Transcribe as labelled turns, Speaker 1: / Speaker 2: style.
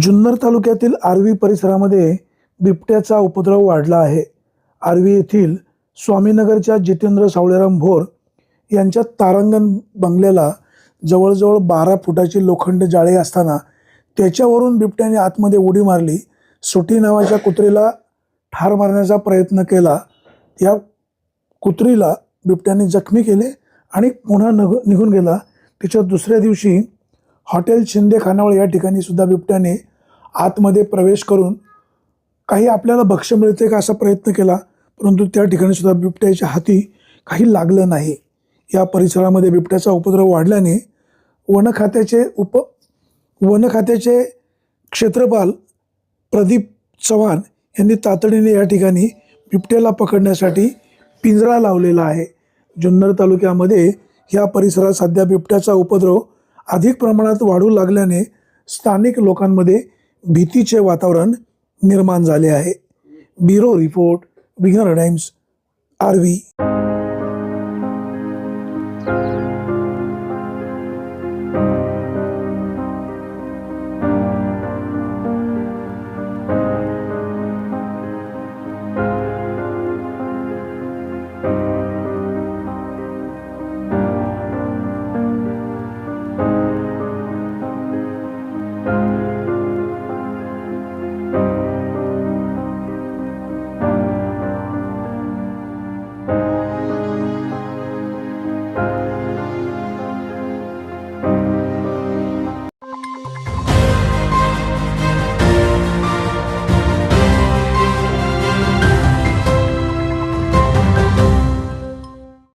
Speaker 1: जुन्नर तालुक्यातील आर्वी परिसरामध्ये बिबट्याचा उपद्रव वाढला आहे. आर्वी येथील स्वामीनगरच्या जितेंद्र सावळेराम भोर यांच्या तारांगण बंगल्याला जवळजवळ 12 फुटाची लोखंड जाळी असताना त्याच्यावरून बिबट्याने आतमध्ये उडी मारली. सुटी नावाच्या कुत्रीला ठार मारण्याचा प्रयत्न केला. या कुत्रीला बिबट्याने जखमी केले आणि पुन्हा निघून गेला. त्याच्या दुसऱ्या दिवशी हॉटेल शिंदे खानावळ या ठिकाणी सुद्धा बिबट्याने आतमध्ये प्रवेश करून काही आपल्याला भक्ष्य मिळते का असा प्रयत्न केला, परंतु त्या ठिकाणी सुद्धा बिबट्याच्या हाती काही लागलं नाही. या परिसरामध्ये बिबट्याचा उपद्रव वाढल्याने वन खात्याचे क्षेत्रपाल प्रदीप चव्हाण यांनी तातडीने या ठिकाणी बिबट्याला पकडण्यासाठी पिंजरा लावलेला आहे. जुन्नर तालुक्यामध्ये या परिसरात सध्या बिबट्याचा उपद्रव अधिक प्रमाणात वाढू लागल्याने स्थानिक लोकांमध्ये भीतीचे वातावरण निर्माण झाले आहे. Bureau report, Vighnar Times, Arvi.